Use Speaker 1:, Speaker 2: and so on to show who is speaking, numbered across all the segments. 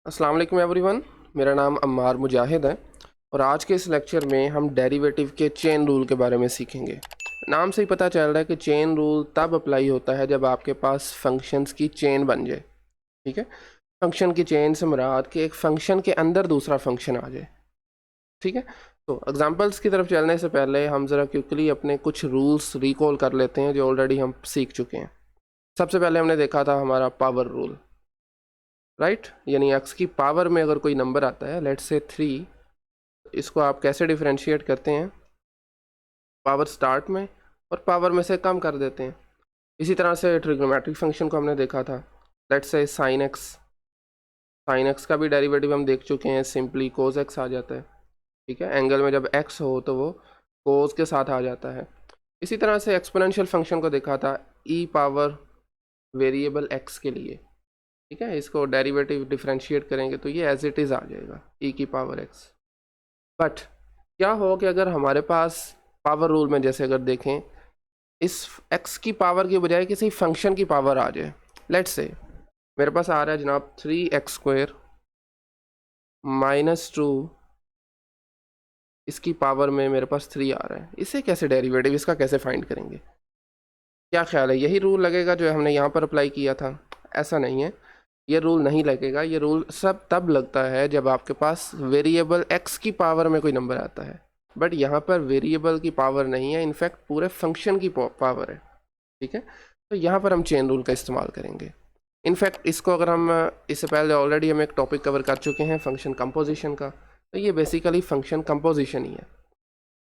Speaker 1: अस्सलाम वालेकुम एवरीवन। मेरा नाम अम्मार मुजाहिद है और आज के इस लेक्चर में हम डेरिवेटिव के चेन रूल के बारे में सीखेंगे। नाम से ही पता चल रहा है कि चेन रूल तब अप्लाई होता है जब आपके पास फंक्शंस की चेन बन जाए। ठीक है, फंक्शन की चेन से मुराद कि एक फंक्शन के अंदर दूसरा फंक्शन आ जाए। ठीक है, तो एग्जांपल्स की तरफ चलने से पहले हम ज़रा क्विकली अपने कुछ रूल्स रिकॉल कर लेते हैं जो ऑलरेडी हम सीख चुके हैं। सबसे पहले हमने देखा था हमारा पावर रूल, राइट, यानी एक्स की पावर में अगर कोई नंबर आता है, लेट्स से 3, इसको आप कैसे डिफरेंशिएट करते हैं? पावर स्टार्ट में और पावर में से कम कर देते हैं। इसी तरह से ट्रिग्नोमेट्रिक फंक्शन को हमने देखा था, लेट्स से साइन एक्स का भी डेरिवेटिव हम देख चुके हैं, सिंपली कोस एक्स आ जाता है। ठीक है, एंगल में जब एक्स हो तो वो कोस के साथ आ जाता है। इसी तरह से एक्सपोनेंशियल फंक्शन को देखा था ई पावर वेरिएबल एक्स के लिए। ठीक है, इसको डेरिवेटिव डिफरेंशिएट करेंगे तो ये एज इट इज़ आ जाएगा ई की पावर एक्स। बट क्या हो कि अगर हमारे पास पावर रूल में जैसे अगर देखें इस एक्स की पावर की बजाय किसी फंक्शन की पावर आ जाए, लेट्स से मेरे पास आ रहा है जनाब 3x² -2, इसकी पावर में मेरे पास 3 आ रहा है। इसे कैसे डेरिवेटिव, इसका कैसे फाइंड करेंगे? क्या ख्याल है, यही रूल लगेगा जो हमने यहाँ पर अप्लाई किया था? ऐसा नहीं है, ये रूल नहीं लगेगा। ये रूल सब तब लगता है जब आपके पास वेरिएबल एक्स की पावर में कोई नंबर आता है। बट यहाँ पर वेरिएबल की पावर नहीं है, इनफैक्ट पूरे फंक्शन की पावर है। ठीक है, तो यहाँ पर हम चेन रूल का इस्तेमाल करेंगे। इनफैक्ट इसको अगर हम इससे पहले ऑलरेडी हम एक टॉपिक कवर कर चुके हैं फंक्शन कंपोजिशन का, तो ये बेसिकली फंक्शन कंपोजिशन ही है,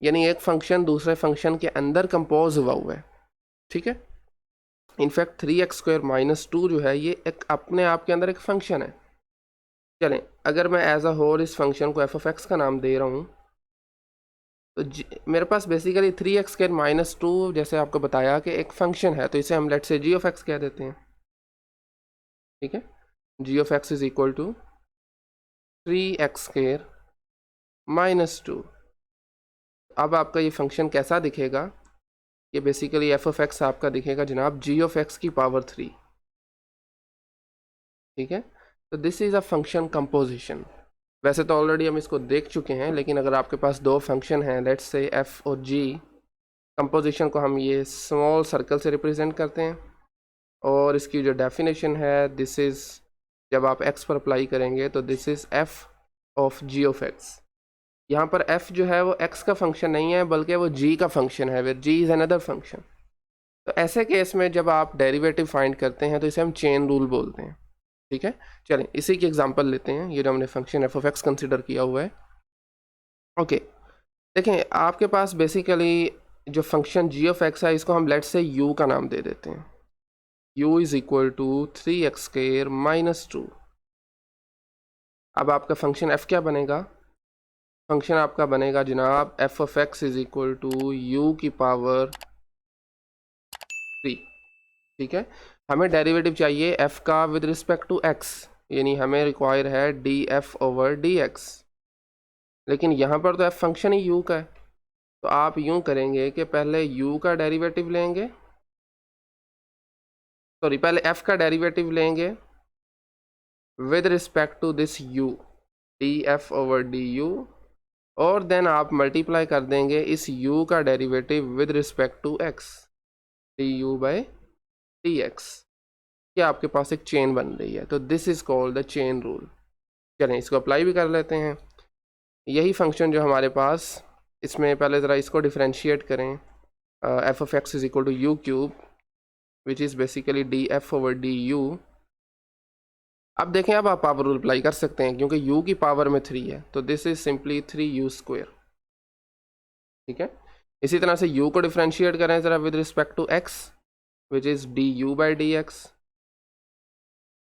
Speaker 1: यानी एक फंक्शन दूसरे फंक्शन के अंदर कंपोज हुआ है। ठीक है, इनफैक्ट 3x² -2 जो है ये एक अपने आप के अंदर एक फंक्शन है। चलें, अगर मैं एज अ होल इस फंक्शन को f(x) का नाम दे रहा हूँ तो मेरे पास बेसिकली 3x² -2 जैसे आपको बताया कि एक फंक्शन है, तो इसे हम लेट्स से g(x) कह देते हैं। ठीक है, g(x) is equal to 3x² -2। अब आपका ये फंक्शन कैसा दिखेगा? ये बेसिकली f(x) आपका दिखेगा जनाब g(x) की पावर 3। ठीक है, तो this is a function composition. वैसे तो ऑलरेडी हम इसको देख चुके हैं, लेकिन अगर आपके पास दो फंक्शन हैं, लेट्स से f और g, कंपोजिशन को हम ये स्मॉल सर्कल से रिप्रेजेंट करते हैं। और इसकी जो डेफिनेशन है, दिस इज़, जब आप x पर अप्लाई करेंगे तो this is f of g(x). यहाँ पर f जो है वो x का फंक्शन नहीं है बल्कि वो g का फंक्शन है, where g is another function. तो ऐसे केस में जब आप डेरिवेटिव फाइंड करते हैं तो इसे हम चेन रूल बोलते हैं। ठीक है, चलें इसी की एग्जांपल लेते हैं, ये जो हमने फंक्शन f(x) कंसिडर किया हुआ है। ओके, देखें आपके पास बेसिकली जो फंक्शन g(x) है, इसको हम लेट्स से u का नाम दे देते हैं। u is equal to 3x² -2। अब आपका फंक्शन f क्या बनेगा? फंक्शन आपका बनेगा जनाब f(x) is equal to u की पावर 3। ठीक है, हमें डेरिवेटिव चाहिए f का विद रिस्पेक्ट टू x, यानी हमें रिक्वायर है df/dx। लेकिन यहाँ पर तो f फंक्शन ही u का है, तो आप यूँ करेंगे कि पहले u का डेरिवेटिव लेंगे, सॉरी पहले f का डेरिवेटिव लेंगे with respect to this u, df/du, और देन आप मल्टीप्लाई कर देंगे इस u का derivative with respect to x, du/dx। ये आपके पास एक चेन बन रही है, तो this is called the chain rule. चलें इसको अप्लाई भी कर लेते हैं। यही फंक्शन जो हमारे पास, इसमें पहले ज़रा इसको डिफरेंशिएट करें, f(x) is equal to u³ which is basically df/du। अब देखें, अब आप पावर रूल अप्लाई कर सकते हैं क्योंकि u की पावर में 3 है, तो दिस इज़ सिंपली 3u²। ठीक है, इसी तरह से u को डिफरेंशिएट करें ज़रा with respect to x which is du/dx,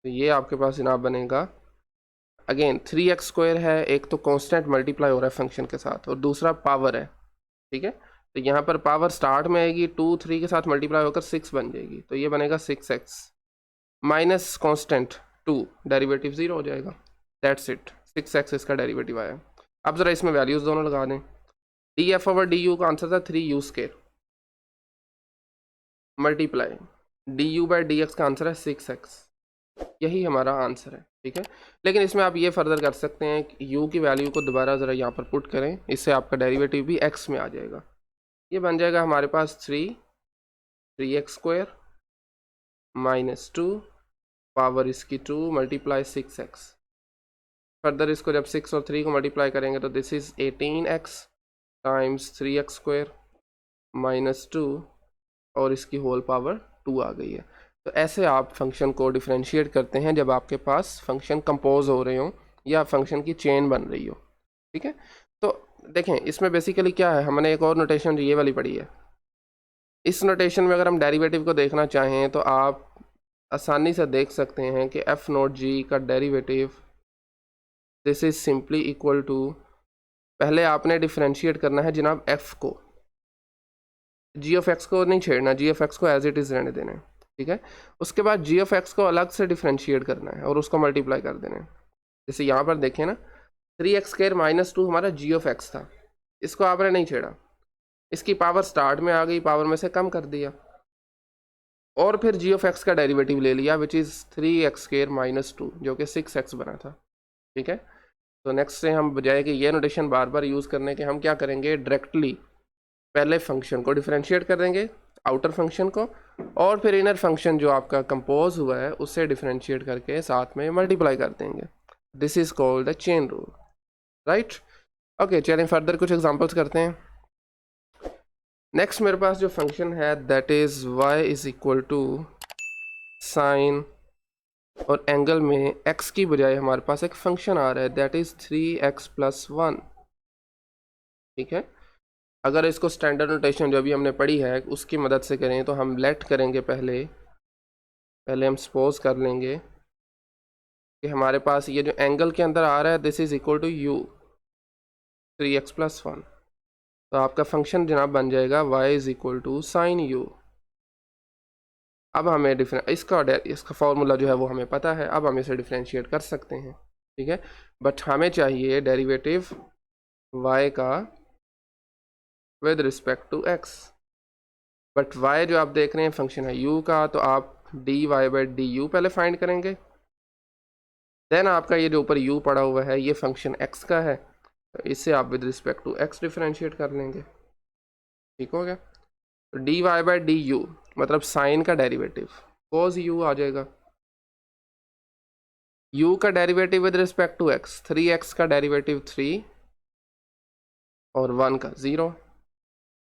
Speaker 1: तो ये आपके पास जनाब बनेगा अगेन 3x² है, एक तो कांस्टेंट मल्टीप्लाई हो रहा है फंक्शन के साथ और दूसरा पावर है। ठीक है, तो यहाँ पर पावर स्टार्ट में आएगी 2 3 के साथ मल्टीप्लाई होकर 6 बन जाएगी, तो ये बनेगा 6x माइनस कांस्टेंट 2, डेरिवेटिव 0 हो जाएगा। दैट्स इट, 6x इसका डेरिवेटिव आया। अब ज़रा इसमें वैल्यूज़ दोनों लगा दें। df/du का आंसर था 3u² मल्टीप्लाई du/dx का आंसर है 6x। यही हमारा आंसर है, ठीक है। लेकिन इसमें आप ये फर्दर कर सकते हैं कि u की वैल्यू को दोबारा ज़रा यहाँ पर पुट करें, इससे आपका डेरिवेटिव भी x में आ जाएगा। ये बन जाएगा हमारे पास 3x² माइनस 2 पावर इसकी 2 मल्टीप्लाई 6x। फर्दर इसको जब 6 और 3 को मल्टीप्लाई करेंगे तो this is 18x times 3x² minus 2 और इसकी होल पावर 2 आ गई है। तो ऐसे आप फंक्शन को डिफरेंशिएट करते हैं जब आपके पास फंक्शन कंपोज हो रहे हों या फंक्शन की चेन बन रही हो, ठीक है। तो देखें इसमें बेसिकली क्या है, हमने एक और नोटेशन ये वाली पढ़ी है। इस नोटेशन में अगर हम डेरिवेटिव को देखना चाहें तो आप आसानी से देख सकते हैं कि f नॉट g का derivative this is simply equal to, पहले आपने डिफरेंशिएट करना है जनाब f को, g ऑफ x को नहीं छेड़ना, g ऑफ x को एज इट इज़ रहने देना है, ठीक है। उसके बाद g ऑफ x को अलग से डिफरेंशिएट करना है और उसको मल्टीप्लाई कर देना है। जैसे यहाँ पर देखें ना, 3x² माइनस 2 हमारा g ऑफ x था, इसको आपने नहीं छेड़ा, इसकी पावर स्टार्ट में आ गई, पावर में से कम कर दिया और फिर g ऑफ x का डेरिवेटिव ले लिया विच इज़ 3x² माइनस 2 जो कि 6x बना था, ठीक है। तो नेक्स्ट से हम बजाय कि ये नोटेशन बार बार यूज़ करने के हम क्या करेंगे, डायरेक्टली पहले फंक्शन को डिफरेंशिएट कर देंगे, आउटर फंक्शन को, और फिर इनर फंक्शन जो आपका कंपोज हुआ है उससे डिफरेंशिएट करके साथ में मल्टीप्लाई कर देंगे। This is called the chain rule, right. Okay, चलें फर्दर कुछ एग्जांपल्स करते हैं। नेक्स्ट मेरे पास जो फंक्शन है that is y is equal to sine, और एंगल में x की बजाय हमारे पास एक फंक्शन आ रहा है दैट इज़ 3x + 1, ठीक है। अगर इसको स्टैंडर्ड नोटेशन जो अभी हमने पढ़ी है उसकी मदद से करें तो हम लेट करेंगे, पहले हम सपोज कर लेंगे कि हमारे पास ये जो एंगल के अंदर आ रहा है this is equal to u 3x + 1, तो आपका फंक्शन जनाब बन जाएगा y is equal to sine u। अब हमें इसका फॉर्मूला जो है वो हमें पता है, अब हम इसे डिफरेंशिएट कर सकते हैं, ठीक है। बट हमें चाहिए डेरिवेटिव y का with respect to x, but y जो आप देख रहे हैं फंक्शन है u का, तो आप dy/du पहले फाइंड करेंगे, देन आपका ये जो ऊपर u पड़ा हुआ है ये फंक्शन x का है, तो इससे आप with respect to x differentiate कर लेंगे, ठीक हो गया। तो dy/du मतलब साइन का डेरिवेटिव cos u आ जाएगा, u का derivative with respect to x, 3x का डेरिवेटिव 3 और 1 का 0,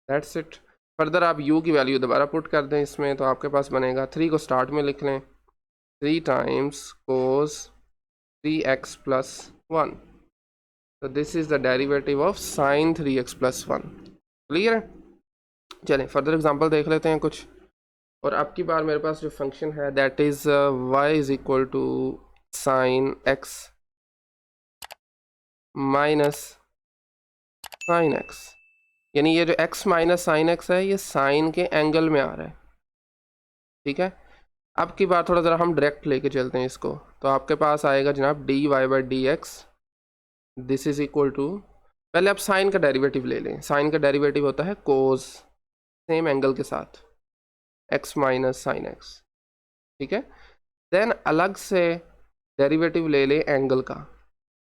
Speaker 1: दैट्स इट। फर्दर आप u की वैल्यू दोबारा पुट कर दें इसमें, तो आपके पास बनेगा 3 को स्टार्ट में लिख लें, 3 टाइम्स cos 3x + 1, तो this is the derivative of sine 3x + 1। Clear है। चलें फर्दर एग्जांपल देख लेते हैं कुछ, और अब की बार मेरे पास जो फंक्शन है that is y is equal to sine x minus sine x, यानी ये जो x माइनस साइन x है ये साइन के एंगल में आ रहा है, ठीक है। अब की बार थोड़ा ज़रा हम डायरेक्ट लेके चलते हैं इसको, तो आपके पास आएगा जनाब dy/dx this is equal to, पहले आप साइन का डेरिवेटिव ले लें, साइन का डेरिवेटिव होता है कोस, सेम एंगल के साथ x माइनस साइन x, ठीक है। देन अलग से डेरिवेटिव ले लें एंगल का,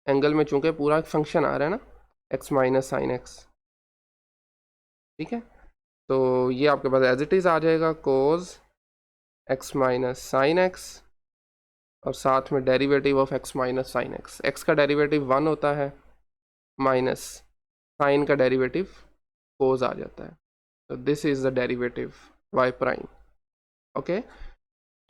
Speaker 1: एंगल में चूंकि पूरा फंक्शन आ रहा है ना x माइनस साइन x, ठीक है। तो ये आपके पास एज इट इज़ आ जाएगा cos x minus sine x, और साथ में derivative of x minus sine x, x का डेरिवेटिव 1 होता है माइनस साइन का डेरिवेटिव कोस आ जाता है, तो this is the derivative y prime. Okay,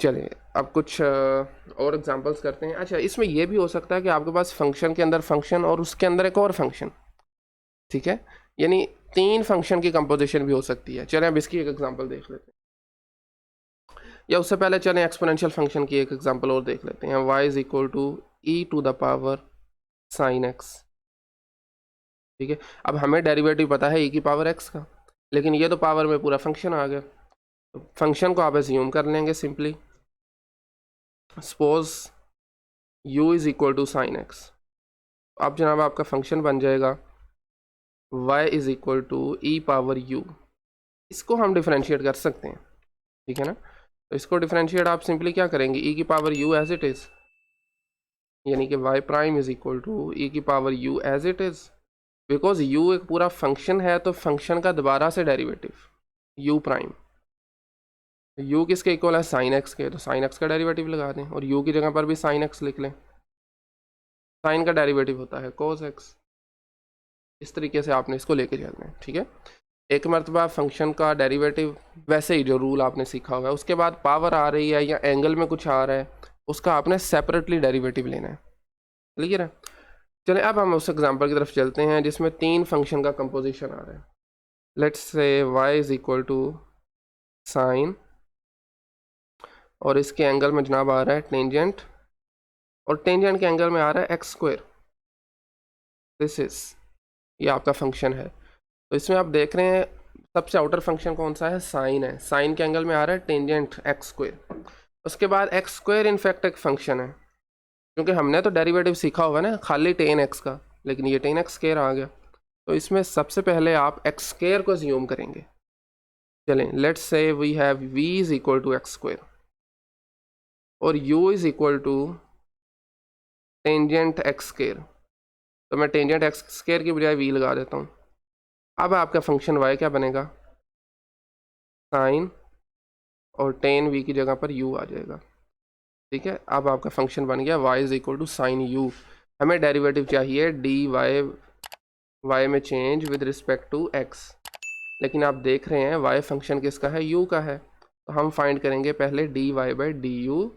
Speaker 1: चलिए अब कुछ और एग्जांपल्स करते हैं। अच्छा, इसमें यह भी हो सकता है कि आपके पास फंक्शन के अंदर फंक्शन और उसके अंदर एक और फंक्शन, ठीक है, यानी 3 फंक्शन की कंपोजिशन भी हो सकती है। चलें अब इसकी एक एग्जांपल देख लेते हैं, या उससे पहले चलें एक्सपोनेंशियल फंक्शन की एक एग्जांपल और देख लेते हैं। y is equal to e⁻ sin x, ठीक है। अब हमें डेरिवेटिव पता है e की पावर x का, लेकिन ये तो पावर में पूरा फंक्शन आ गया, तो फंक्शन को आप एज्यूम कर लेंगे simply, suppose u is equal to sine x, अब जनाब आपका फंक्शन बन जाएगा y is equal to e⁻u, इसको हम डिफरेंशिएट कर सकते हैं, ठीक है ना। तो इसको डिफरेंशिएट आप सिंपली क्या करेंगे, ई की power u as it is, यानी कि y prime is equal to e की power u as it is. Because u एक पूरा फंक्शन है तो फंक्शन का दोबारा से डेरिवेटिव यू प्राइम, यू किसके इक्वल है, साइन एक्स के, तो साइन एक्स का डेरिवेटिव लगा दें और यू की जगह पर भी साइन एक्स लिख लें। साइन का डेरिवेटिव होता है कोस एक्स। इस तरीके से आपने इसको लेके चलना है, ठीक है। एक मरतबा फंक्शन का डेरिवेटिव वैसे ही जो रूल आपने सीखा हुआ है, उसके बाद पावर आ रही है या एंगल में कुछ आ रहा है, उसका आपने सेपरेटली डेरिवेटिव लेना है, क्लियर है। चलें अब हम उस एग्जांपल की तरफ चलते हैं जिसमें 3 फंक्शन का कंपोजिशन आ रहा है। Let's say y is equal to sine, और इसके एंगल में जनाब आ रहा है टेंजेंट, और टेंजेंट के एंगल में आ रहा है एक्स स्क्वायर। दिस इज, ये आपका फंक्शन है। तो इसमें आप देख रहे हैं सबसे आउटर फंक्शन कौन सा है, साइन है। साइन के एंगल में आ रहा है टेंजेंट एक्स स्क्वायर। उसके बाद एक्स स्क्वायर इनफैक्ट एक फंक्शन है, क्योंकि हमने तो डेरिवेटिव सीखा हुआ है ना खाली टेन एक्स का, लेकिन ये टेन एक्स स्क्वायर आ गया। तो इसमें सबसे पहले आप एक्स स्क्वायर को ज्यूम करेंगे। चलें, let's say we have v is equal to x square और u is equal to tangent x square. तो मैं टेंजेंट एक्स स्क्वायर की बजाय v लगा देता हूँ। अब आपका फंक्शन y क्या बनेगा, साइन, और टेन v की जगह पर u आ जाएगा, ठीक है। अब आपका फंक्शन बन गया y is equal to sine u। हमें डेरिवेटिव चाहिए dy y में change with respect to x, लेकिन आप देख रहे हैं y फंक्शन किसका है, u का है। तो हम फाइंड करेंगे पहले dy बाई du,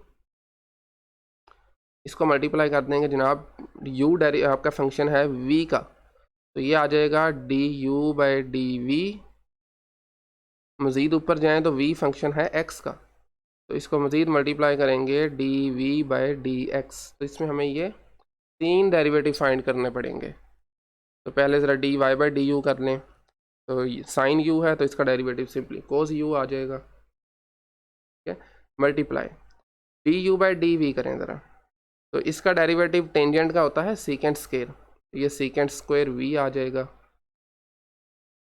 Speaker 1: इसको मल्टीप्लाई कर देंगे जनाब, u आपका फंक्शन है v का, तो ये आ जाएगा du बाई dv। मज़ीद ऊपर जाएं तो v फंक्शन है x का, तो इसको मज़ीद मल्टीप्लाई करेंगे dv बाई dx। तो इसमें हमें ये 3 डेरिवेटिव फाइंड करने पड़ेंगे। तो पहले ज़रा dy बाई du कर लें, तो साइन u है तो इसका डेरिवेटिव सिंपली कोस u आ जाएगा, ठीक है। मल्टीप्लाई du बाई dv करें ज़रा, तो इसका डेरिवेटिव टेंजेंट का होता है सीकेंट स्क्वायर, तो ये सीकेंट स्क्वायर v आ जाएगा।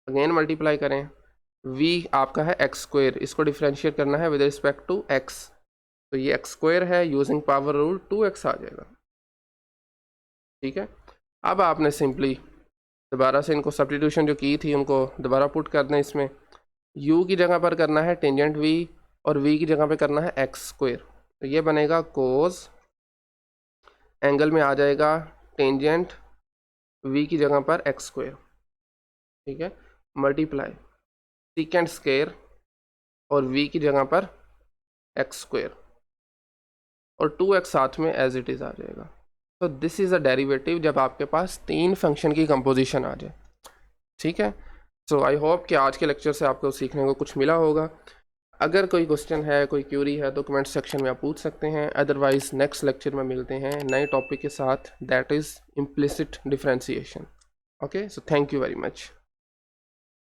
Speaker 1: अगेन मल्टीप्लाई करें, v आपका है एक्स स्क्वायर, इसको डिफ्रेंशिएट करना है विद रिस्पेक्ट टू x, तो ये एक्स स्क्वायर है, यूजिंग पावर रूल 2x आ जाएगा, ठीक है। अब आपने सिंपली दोबारा से इनको सब्स्टिट्यूशन जो की थी उनको दोबारा पुट करना है। इसमें u की जगह पर करना है टेंजेंट v और v की जगह पर करना है एक्स स्क्वायर, तो ये बनेगा कोस, एंगल में आ जाएगा टेंजेंट v की जगह पर एक्स स्क्वायर, ठीक है। मल्टीप्लाई सीकेंट स्क्वायर और v की जगह पर एक्स स्क्वायर और 2x साथ में एज इट इज़ आ जाएगा। तो दिस इज़ अ डेरिवेटिव जब आपके पास 3 फंक्शन की कंपोजिशन आ जाए, ठीक है। सो आई होप कि आज के लेक्चर से आपको सीखने को कुछ मिला होगा। अगर कोई क्वेश्चन है, कोई क्यूरी है तो कमेंट सेक्शन में आप पूछ सकते हैं। अदरवाइज़ नेक्स्ट लेक्चर में मिलते हैं नए टॉपिक के साथ, that is implicit differentiation. Okay, so thank you very much.